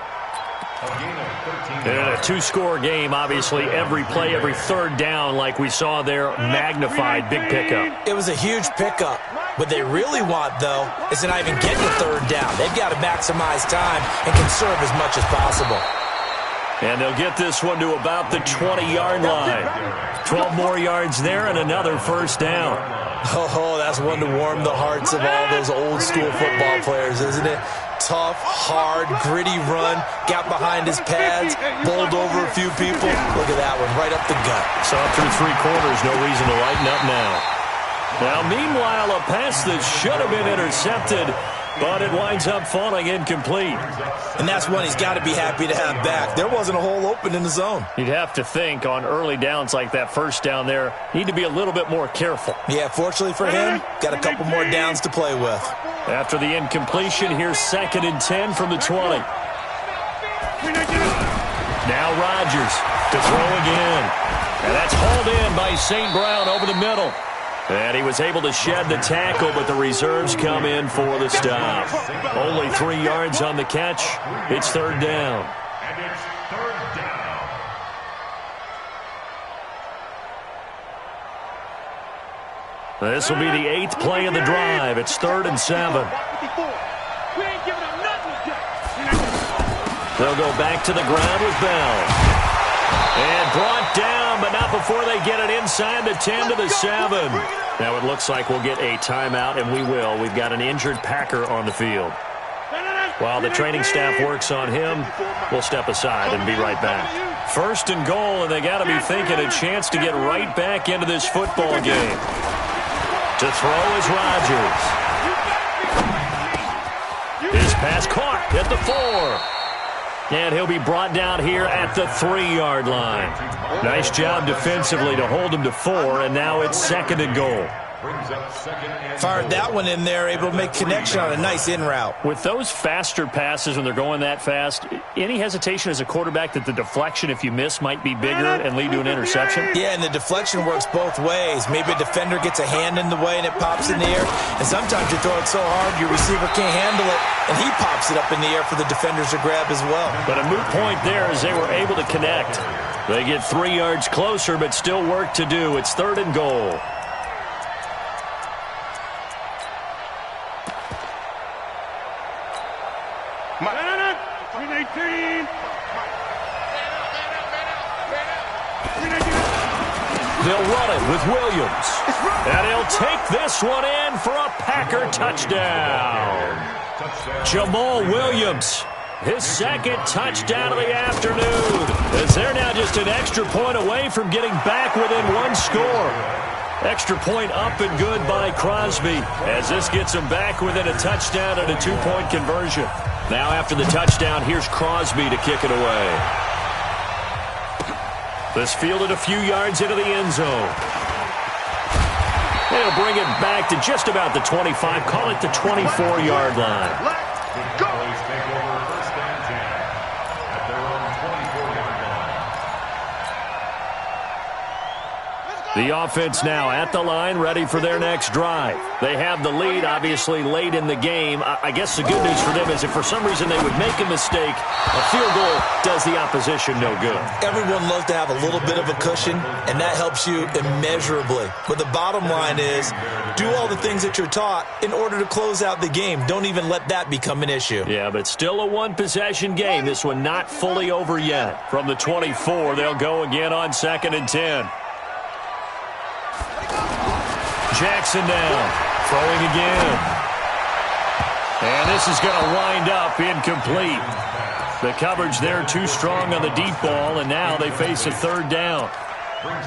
And a two-score game, obviously, every play, every third down, like we saw there, magnified big pickup. It was a huge pickup. What they really want, though, is to not even get to third down. They've got to maximize time and conserve as much as possible. And they'll get this one to about the 20-yard line. 12 more yards there and another first down. Oh, that's one to warm the hearts of all those old-school football players, isn't it? Tough, hard, gritty run, got behind his pads, bowled over a few people. Look at that one, right up the gut. So up through 3 quarters, no reason to lighten up now. Now, meanwhile, a pass that should have been intercepted, but it winds up falling incomplete. And that's one he's got to be happy to have back. There wasn't a hole open in the zone. You'd have to think on early downs like that first down there, need to be a little bit more careful. Yeah, fortunately for him, got a couple more downs to play with. After the incompletion, here's 2nd and 10 from the 20. Now Rodgers to throw again. And that's hauled in by St. Brown over the middle. And he was able to shed the tackle, but the reserves come in for the stop. Only 3 yards on the catch. It's 3rd down. And it's 3rd down. This will be the 8th play of the drive. It's 3rd and 7. They'll go back to the ground with Bell. And brought down, but not before they get it inside the 10 to the 7. Now it looks like we'll get a timeout, and we will. We've got an injured Packer on the field. While the training staff works on him, we'll step aside and be right back. 1st and goal, and they got to be thinking a chance to get right back into this football game. To throw is Rodgers. His pass caught at the 4. And he'll be brought down here at the 3-yard line. Nice job defensively to hold him to 4, and now it's 2nd and goal. Fired that one in there, able to make connection on a nice in route. With those faster passes when they're going that fast, any hesitation as a quarterback that the deflection, if you miss, might be bigger and lead to an interception? Yeah, and the deflection works both ways. Maybe a defender gets a hand in the way and it pops in the air, and sometimes you throw it so hard your receiver can't handle it, and he pops it up in the air for the defenders to grab as well. But a moot point there as they were able to connect. They get 3 yards closer, but still work to do. It's 3rd and goal. They'll run it with Williams. And he'll take this one in for a Packer touchdown. Jamal Williams, his 2nd touchdown of the afternoon, as they're now just an extra point away from getting back within 1 score. Extra point up and good by Crosby, as this gets them back within a touchdown and a 2-point conversion. Now after the touchdown, here's Crosby to kick it away. This fielded a few yards into the end zone. They'll bring it back to just about the 25, call it the 24-yard line. The Cowboys take over 1st and 10 at their own 24-yard line. The offense now at the line, ready for their next drive. They have the lead, obviously, late in the game. I guess the good news for them is if for some reason they would make a mistake, a field goal does the opposition no good. Everyone loves to have a little bit of a cushion, and that helps you immeasurably. But the bottom line is, do all the things that you're taught in order to close out the game. Don't even let that become an issue. Yeah, but still a one-possession game. This one not fully over yet. From the 24, they'll go again on 2nd and 10. Jackson down, throwing again. And this is going to wind up incomplete. The coverage there too strong on the deep ball, and now they face a 3rd down.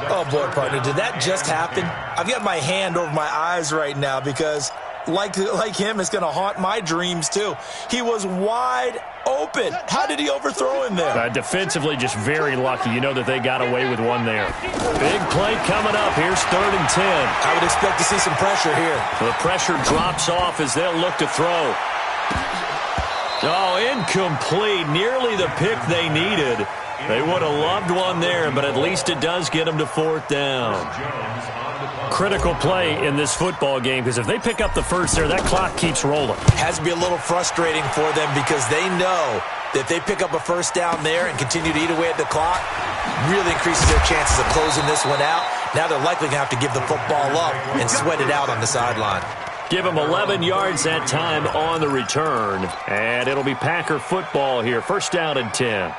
Oh, boy, partner, did that just happen? I've got my hand over my eyes right now because, like him, it's going to haunt my dreams, too. He was wide open. How did he overthrow him there? Defensively, just very lucky. You know that they got away with one there. Big play coming up. Here's 3rd and 10. I would expect to see some pressure here. The pressure drops off as they'll look to throw. Oh, incomplete. Nearly the pick they needed. They would have loved one there, but at least it does get them to 4th down. Critical play in this football game, because if they pick up the first there, that clock keeps rolling. Has to be a little frustrating for them because they know that if they pick up a 1st down there and continue to eat away at the clock, really increases their chances of closing this one out. Now they're likely going to have to give the football up and sweat it out on the sideline. Give him 11 yards that time on the return. And it'll be Packer football here. 1st down and 10.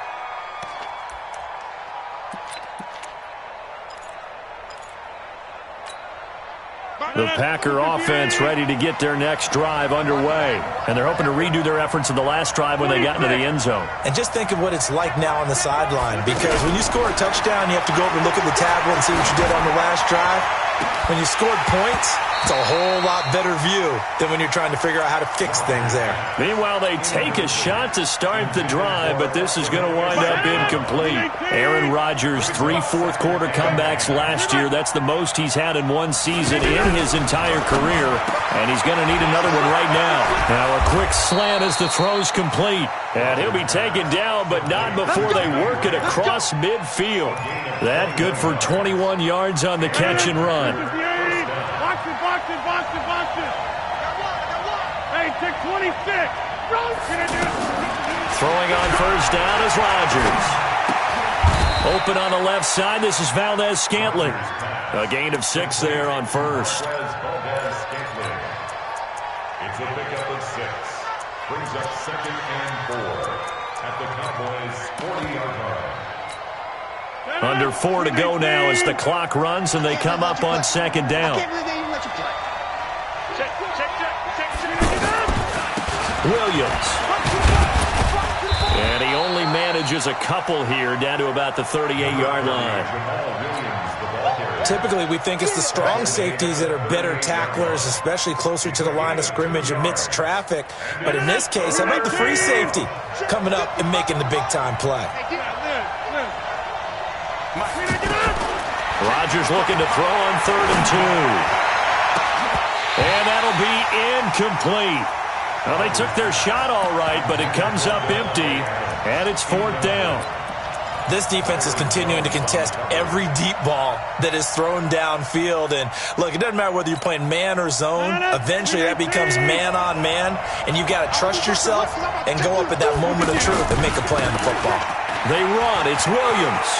The Packer offense ready to get their next drive underway. And they're hoping to redo their efforts in the last drive when they got into the end zone. And just think of what it's like now on the sideline, because when you score a touchdown, you have to go over and look at the tablet and see what you did on the last drive. When you scored points, it's a whole lot better view than when you're trying to figure out how to fix things there. Meanwhile, they take a shot to start the drive, but this is going to wind up incomplete. Aaron Rodgers, 3 fourth-quarter comebacks last year. That's the most he's had in one season in his entire career, and he's going to need another one right now. Now a quick slant as the throw's complete, and he'll be taken down, but not before they work it across midfield. That good for 21 yards on the catch and run. Hey, take 26. Throwing on first down is Rodgers. Open on the left side. This is Valdez-Scantling. A gain of 6 there on first. It's a pickup of 6. Brings up 2nd and 4 at the Cowboys' 40-yard line. Under 4 to go now as the clock runs and they come up on 2nd down. Williams. And he only manages a couple here down to about the 38-yard line. Typically, we think it's the strong safeties that are better tacklers, especially closer to the line of scrimmage amidst traffic. But in this case, how about the free safety coming up and making the big-time play? Rodgers looking to throw on 3rd and 2. And that'll be incomplete. Well, they took their shot all right, but it comes up empty, and it's 4th down. This defense is continuing to contest every deep ball that is thrown downfield. And, look, it doesn't matter whether you're playing man or zone. Eventually, that becomes man-on-man, and you've got to trust yourself and go up at that moment of truth and make a play on the football. They run. It's Williams.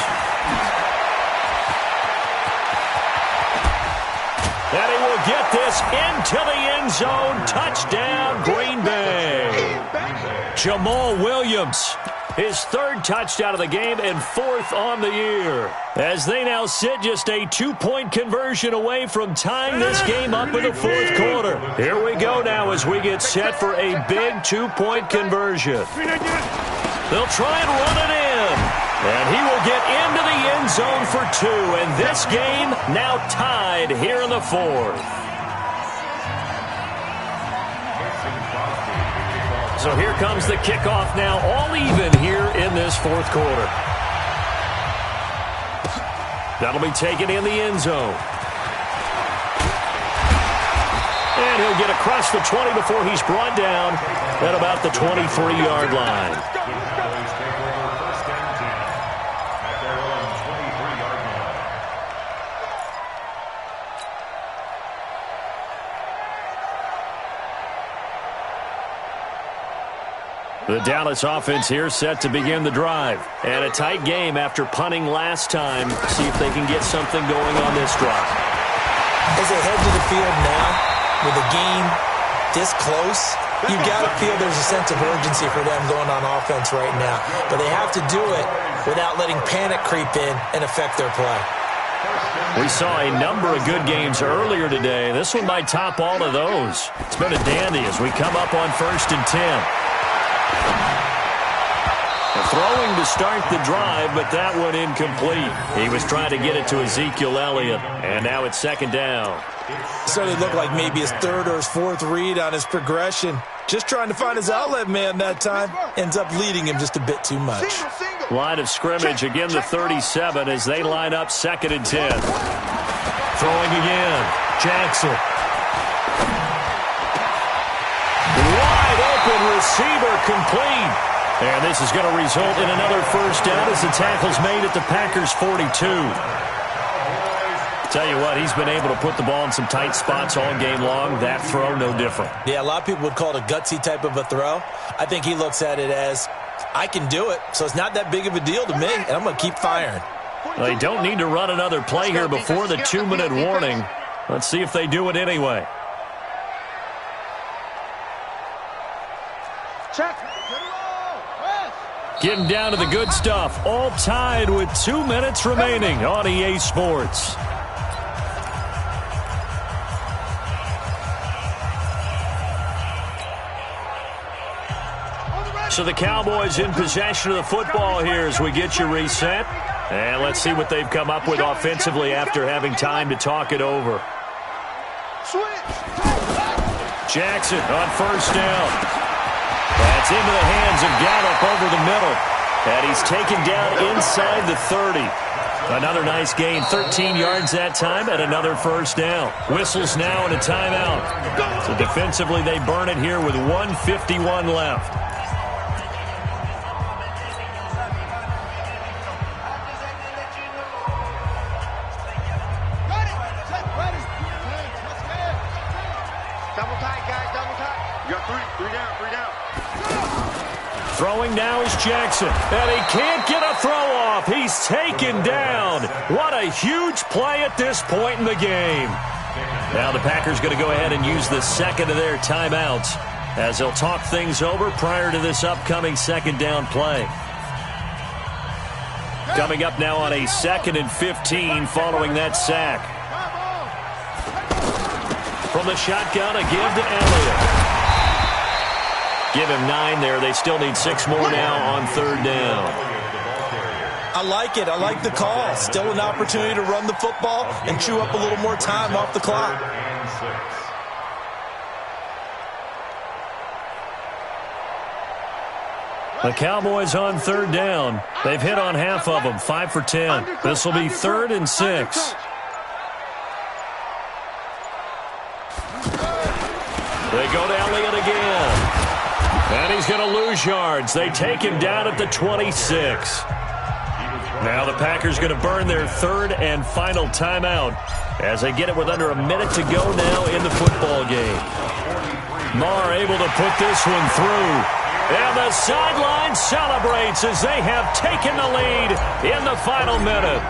And he will get this into the end zone. Touchdown, Green Bay. Jamal Williams, his 3rd touchdown of the game and 4th on the year. As they now sit just a 2-point conversion away from tying this game up in the 4th quarter. Here we go now as we get set for a big 2-point conversion. They'll try and run it in. And he will get into the end zone for 2. And this game now tied here in the 4th. So here comes the kickoff now, all even here in this 4th quarter. That'll be taken in the end zone. And he'll get across the 20 before he's brought down at about the 23-yard line. The Dallas offense here set to begin the drive. And a tight game after punting last time. See if they can get something going on this drive. As they head to the field now, with the game this close, you've got to feel there's a sense of urgency for them going on offense right now. But they have to do it without letting panic creep in and affect their play. We saw a number of good games earlier today. This one might top all of those. It's been a dandy as we come up on 1st and 10. Throwing to start the drive, but that one incomplete. He was trying to get it to Ezekiel Elliott, and now it's 2nd down. So it looked like maybe his 3rd or his 4th read on his progression. Just trying to find his outlet man that time. Ends up leading him just a bit too much. Line of scrimmage, again the 37 as they line up 2nd and 10. Throwing again. Jackson. Wide open receiver complete. And this is going to result in another first down as the tackle's made at the Packers' 42. Tell you what, he's been able to put the ball in some tight spots all game long. That throw, no different. Yeah, a lot of people would call it a gutsy type of a throw. I think he looks at it as, I can do it, so it's not that big of a deal to me, and I'm going to keep firing. They don't need to run another play here before the 2-minute warning. Let's see if they do it anyway. Check. Getting down to the good stuff. All tied with 2 minutes remaining on EA Sports. So the Cowboys in possession of the football here as we get you reset. And let's see what they've come up with offensively after having time to talk it over. Jackson on first down. That's into the hands of Gallup over the middle. And he's taken down inside the 30. Another nice gain, 13 yards that time, and another first down. Whistles now and a timeout. So defensively, they burn it here with 1:51 left. Double tight, guys, double tight. You got three down. Throwing now is Jackson, and he can't get a throw off. He's taken down. What a huge play at this point in the game. Now the Packers going to go ahead and use the second of their timeouts as they'll talk things over prior to this upcoming second down play. Coming up now on a 2nd and 15 following that sack. From the shotgun, a give to Elliott. Give him 9 there. They still need 6 more now on 3rd down. I like it. I like the call. Still an opportunity to run the football and chew up a little more time off the clock. The Cowboys on 3rd down. They've hit on half of them, 5 for 10. This will be 3rd and 6. They go to Elliott again. And he's going to lose yards. They take him down at the 26. Now the Packers going to burn their 3rd and final timeout as they get it with under a minute to go now in the football game. Marr able to put this one through. And the sideline celebrates as they have taken the lead in the final minute.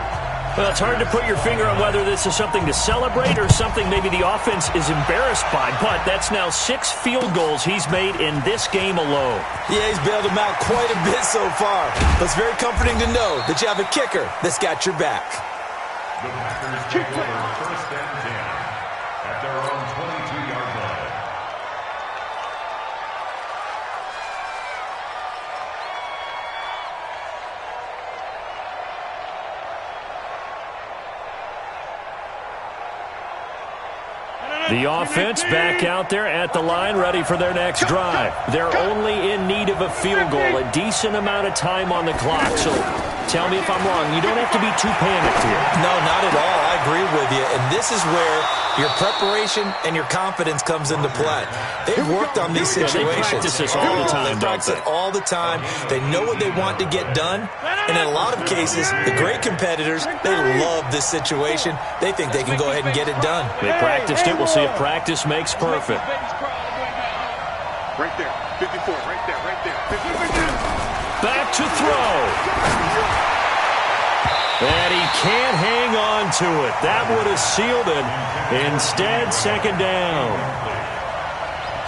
Well, it's hard to put your finger on whether this is something to celebrate or something maybe the offense is embarrassed by, but that's now 6 field goals he's made in this game alone. Yeah, he's bailed them out quite a bit so far. But it's very comforting to know that you have a kicker that's got your back. The Packers take over 1st and 10 at their own 22-yard line. The offense back out there at the line, ready for their next drive. They're only in need of a field goal, a decent amount of time on the clock. So tell me if I'm wrong. You don't have to be too panicked here. No, not at all. I agree with you. And this is where your preparation and your confidence comes into play. They've worked on these situations. They practice this all the time, They practice it all the time. They know what they want to get done. And in a lot of cases, the great competitors, they love this situation. They think they can go ahead and get it done. They practiced it. We'll see if practice makes perfect. Right there, 54, right there. 54. Back to throw. And he can't hang on to it. That would have sealed it. Instead, 2nd down.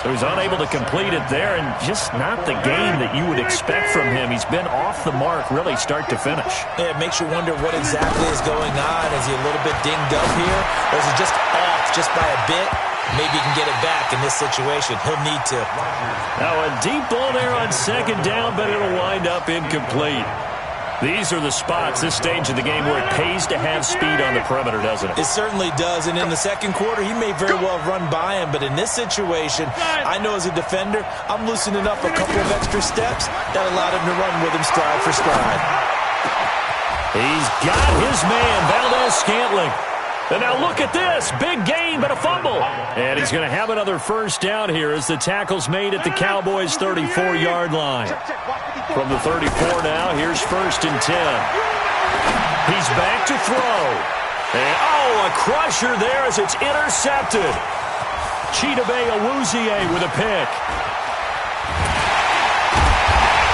So he's unable to complete it there, and just not the game that you would expect from him. He's been off the mark really start to finish. Yeah, it makes you wonder what exactly is going on. Is he a little bit dinged up here? Or is he just off just by a bit? Maybe he can get it back in this situation. He'll need to. Now a deep ball there on 2nd down, but it'll wind up incomplete. These are the spots, this stage of the game, where it pays to have speed on the perimeter, doesn't it? It certainly does, and in the second quarter, he may very well run by him, but in this situation, I know as a defender, I'm loosening up a couple of extra steps that allowed him to run with him stride for stride. He's got his man, Valdez-Scantling. And now look at this. Big gain, but a fumble. And he's going to have another first down here as the tackle's made at the Cowboys' 34-yard line. From the 34 now, here's 1st and 10. He's back to throw. And, a crusher there as it's intercepted. Chidobe Awuzie with a pick.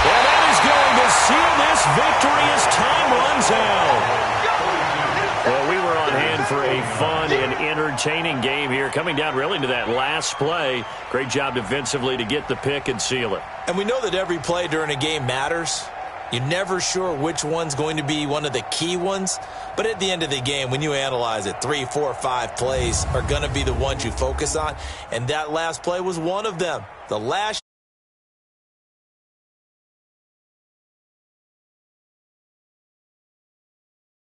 And that is going to seal this victory as time runs out. Well, we were on hand for a fun and entertaining game here, coming down really to that last play. Great job defensively to get the pick and seal it. And we know that every play during a game matters. You're never sure which one's going to be one of the key ones. But at the end of the game, when you analyze it, 3, 4, 5 plays are going to be the ones you focus on. And that last play was one of them. The last